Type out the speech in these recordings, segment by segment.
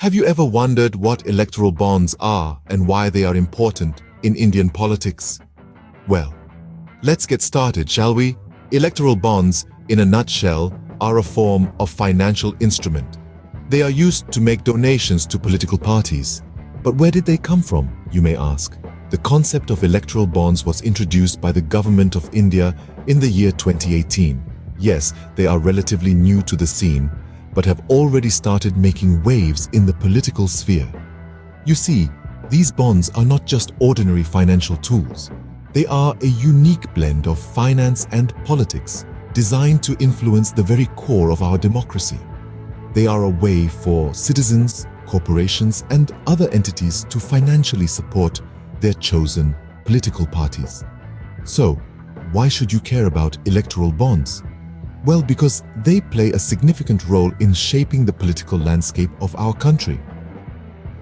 Have you ever wondered what electoral bonds are and why they are important in Indian politics? Well, let's get started, shall we? Electoral bonds, in a nutshell, are a form of financial instrument. They are used to make donations to political parties. But where did they come from, you may ask? The concept of electoral bonds was introduced by the government of India in the year 2018. Yes, they are relatively new to the scene, but have already started making waves in the political sphere. You see, these bonds are not just ordinary financial tools. They are a unique blend of finance and politics, designed to influence the very core of our democracy. They are a way for citizens, corporations, and other entities to financially support their chosen political parties. So, why should you care about electoral bonds? Well, because they play a significant role in shaping the political landscape of our country.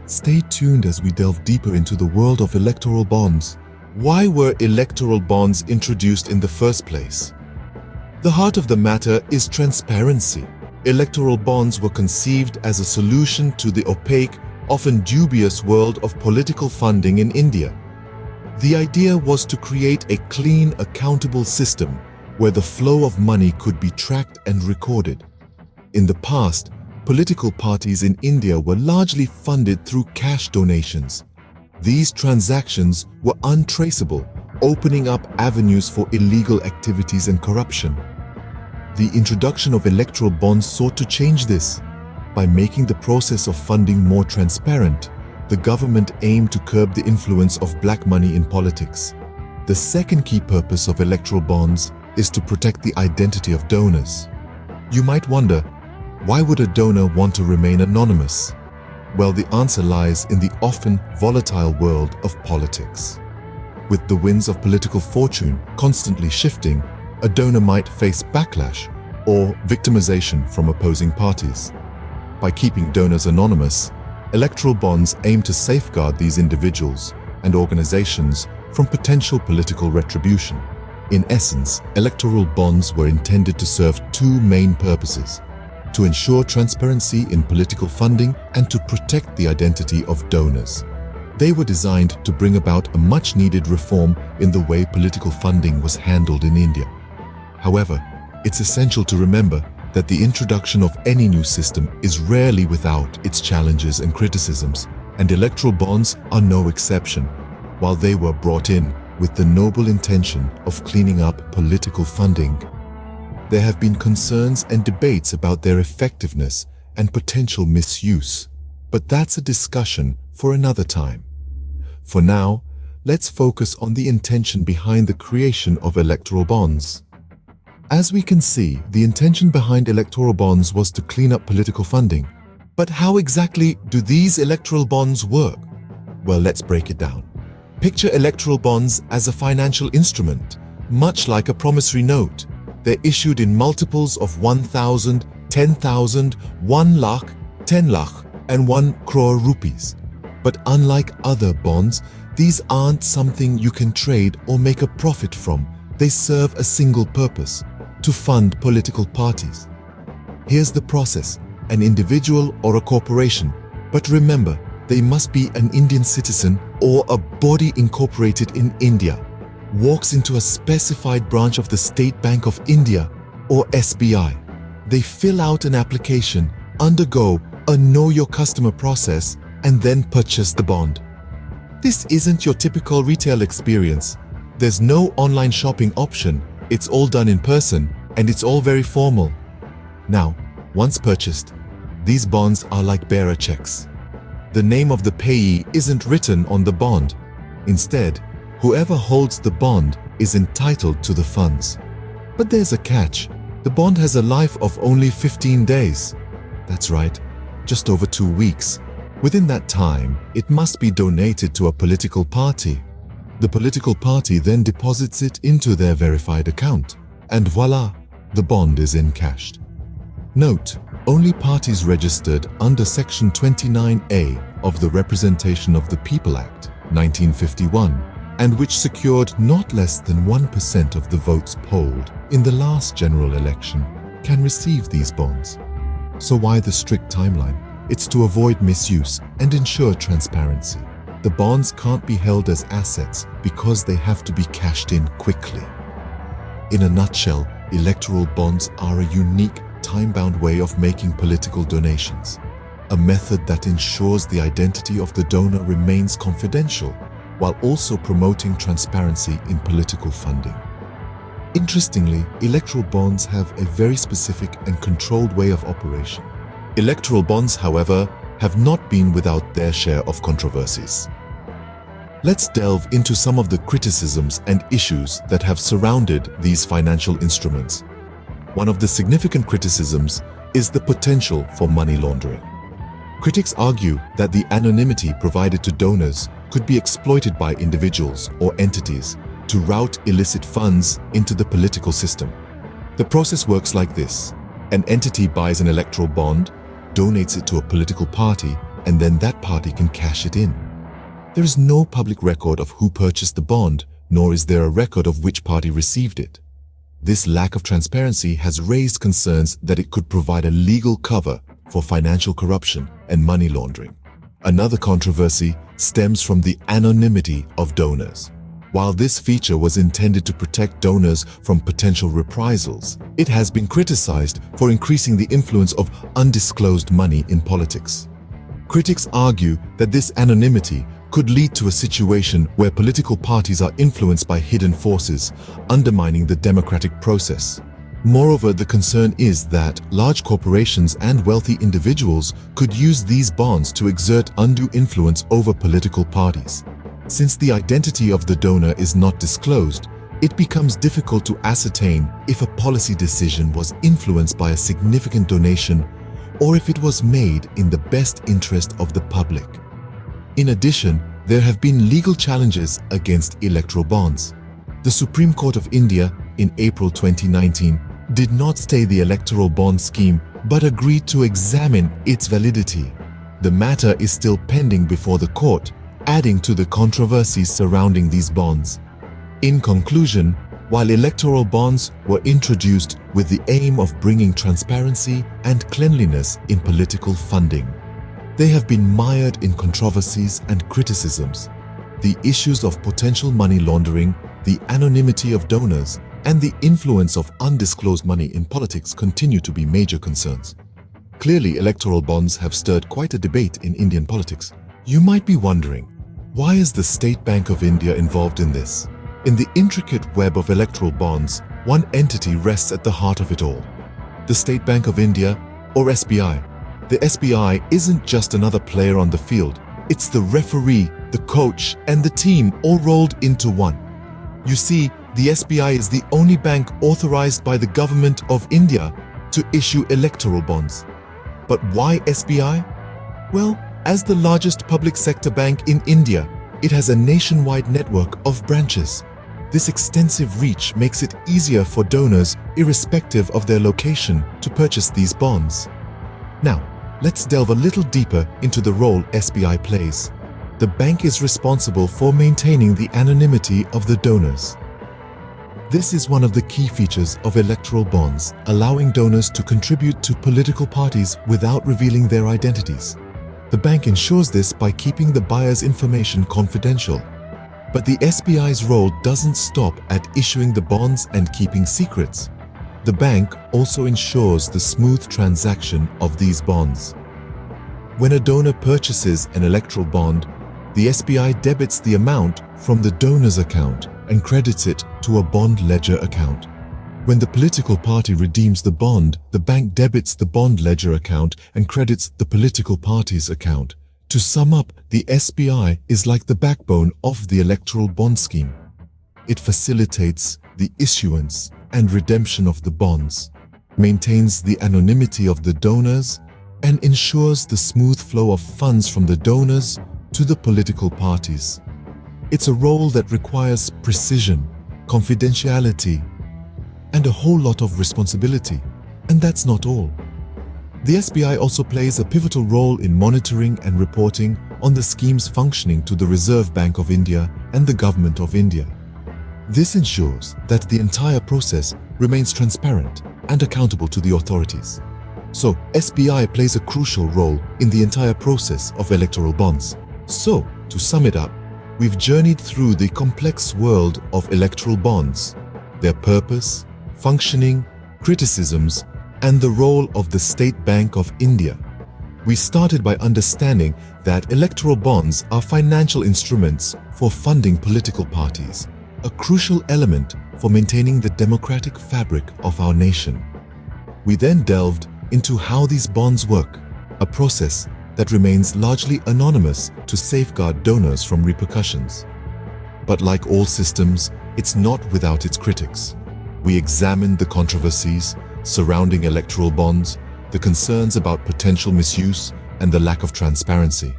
Stay tuned as we delve deeper into the world of electoral bonds. Why were electoral bonds introduced in the first place? The heart of the matter is transparency. Electoral bonds were conceived as a solution to the opaque, often dubious world of political funding in India. The idea was to create a clean, accountable system where the flow of money could be tracked and recorded. In the past, political parties in India were largely funded through cash donations. These transactions were untraceable, opening up avenues for illegal activities and corruption. The introduction of electoral bonds sought to change this. By making the process of funding more transparent, the government aimed to curb the influence of black money in politics. The second key purpose of electoral bonds is to protect the identity of donors. You might wonder, why would a donor want to remain anonymous? Well, the answer lies in the often volatile world of politics. With the winds of political fortune constantly shifting, a donor might face backlash or victimization from opposing parties. By keeping donors anonymous, electoral bonds aim to safeguard these individuals and organizations from potential political retribution. In essence, electoral bonds were intended to serve two main purposes: to ensure transparency in political funding and to protect the identity of donors. They were designed to bring about a much-needed reform in the way political funding was handled in India. However, it's essential to remember that the introduction of any new system is rarely without its challenges and criticisms, and electoral bonds are no exception. While they were brought in with the noble intention of cleaning up political funding, there have been concerns and debates about their effectiveness and potential misuse. But that's a discussion for another time. For now, let's focus on the intention behind the creation of electoral bonds. As we can see, the intention behind electoral bonds was to clean up political funding. But how exactly do these electoral bonds work? Well, let's break it down. Picture electoral bonds as a financial instrument, much like a promissory note. They're issued in multiples of 1,000, 10,000, 1 lakh, 10 lakh, and 1 crore rupees. But unlike other bonds, these aren't something you can trade or make a profit from. They serve a single purpose: to fund political parties. Here's the process: an individual or a corporation, but remember, they must be an Indian citizen or a body incorporated in India, walks into a specified branch of the State Bank of India or SBI. They fill out an application, undergo a Know Your Customer process, and then purchase the bond. This isn't your typical retail experience. There's no online shopping option. It's all done in person, and it's all very formal. Now, once purchased, these bonds are like bearer checks. The name of the payee isn't written on the bond. Instead, whoever holds the bond is entitled to the funds. But there's a catch. The bond has a life of only 15 days. That's right, just over 2 weeks. Within that time, it must be donated to a political party. The political party then deposits it into their verified account, and voila, the bond is encashed. Note, only parties registered under Section 29A of the Representation of the People Act, 1951, and which secured not less than 1% of the votes polled in the last general election, can receive these bonds. So why the strict timeline? It's to avoid misuse and ensure transparency. The bonds can't be held as assets because they have to be cashed in quickly. In a nutshell, electoral bonds are a unique, time-bound way of making political donations, a method that ensures the identity of the donor remains confidential while also promoting transparency in political funding. Interestingly, electoral bonds have a very specific and controlled way of operation. Electoral bonds, however, have not been without their share of controversies. Let's delve into some of the criticisms and issues that have surrounded these financial instruments. One of the significant criticisms is the potential for money laundering. Critics argue that the anonymity provided to donors could be exploited by individuals or entities to route illicit funds into the political system. The process works like this. An entity buys an electoral bond, donates it to a political party, and then that party can cash it in. There is no public record of who purchased the bond, nor is there a record of which party received it. This lack of transparency has raised concerns that it could provide a legal cover for financial corruption and money laundering. Another controversy stems from the anonymity of donors. While this feature was intended to protect donors from potential reprisals, it has been criticized for increasing the influence of undisclosed money in politics. Critics argue that this anonymity could lead to a situation where political parties are influenced by hidden forces, undermining the democratic process. Moreover, the concern is that large corporations and wealthy individuals could use these bonds to exert undue influence over political parties. Since the identity of the donor is not disclosed, it becomes difficult to ascertain if a policy decision was influenced by a significant donation or if it was made in the best interest of the public. In addition, there have been legal challenges against electoral bonds. The Supreme Court of India, in April 2019, did not stay the electoral bond scheme but agreed to examine its validity. The matter is still pending before the court, adding to the controversies surrounding these bonds. In conclusion, while electoral bonds were introduced with the aim of bringing transparency and cleanliness in political funding, they have been mired in controversies and criticisms. The issues of potential money laundering, the anonymity of donors, and the influence of undisclosed money in politics continue to be major concerns. Clearly, electoral bonds have stirred quite a debate in Indian politics. You might be wondering, why is the State Bank of India involved in this? In the intricate web of electoral bonds, one entity rests at the heart of it all: the State Bank of India, or SBI. The SBI isn't just another player on the field. It's the referee, the coach, and the team all rolled into one. You see, the SBI is the only bank authorized by the Government of India to issue electoral bonds. But why SBI? Well, as the largest public sector bank in India, it has a nationwide network of branches. This extensive reach makes it easier for donors, irrespective of their location, to purchase these bonds. Now, let's delve a little deeper into the role SBI plays. The bank is responsible for maintaining the anonymity of the donors. This is one of the key features of electoral bonds, allowing donors to contribute to political parties without revealing their identities. The bank ensures this by keeping the buyer's information confidential. But the SBI's role doesn't stop at issuing the bonds and keeping secrets. The bank also ensures the smooth transaction of these bonds. When a donor purchases an electoral bond, the SBI debits the amount from the donor's account and credits it to a bond ledger account. When the political party redeems the bond, the bank debits the bond ledger account and credits the political party's account. To sum up, the SBI is like the backbone of the electoral bond scheme. It facilitates the issuance and redemption of the bonds, maintains the anonymity of the donors, and ensures the smooth flow of funds from the donors to the political parties. It's a role that requires precision, confidentiality, and a whole lot of responsibility. And that's not all. The SBI also plays a pivotal role in monitoring and reporting on the scheme's functioning to the Reserve Bank of India and the Government of India. This ensures that the entire process remains transparent and accountable to the authorities. So SBI plays a crucial role in the entire process of electoral bonds. So, to sum it up, we've journeyed through the complex world of electoral bonds, their purpose, functioning, criticisms, and the role of the State Bank of India. We started by understanding that electoral bonds are financial instruments for funding political parties, a crucial element for maintaining the democratic fabric of our nation. We then delved into how these bonds work, a process that remains largely anonymous to safeguard donors from repercussions. But like all systems, it's not without its critics. We examined the controversies surrounding electoral bonds, the concerns about potential misuse, and the lack of transparency.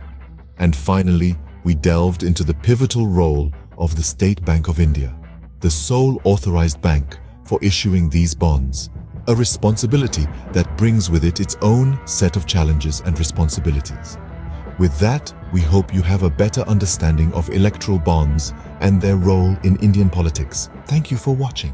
And finally, we delved into the pivotal role of the State Bank of India, the sole authorized bank for issuing these bonds, a responsibility that brings with it its own set of challenges and responsibilities. With that, we hope you have a better understanding of electoral bonds and their role in Indian politics. Thank you for watching.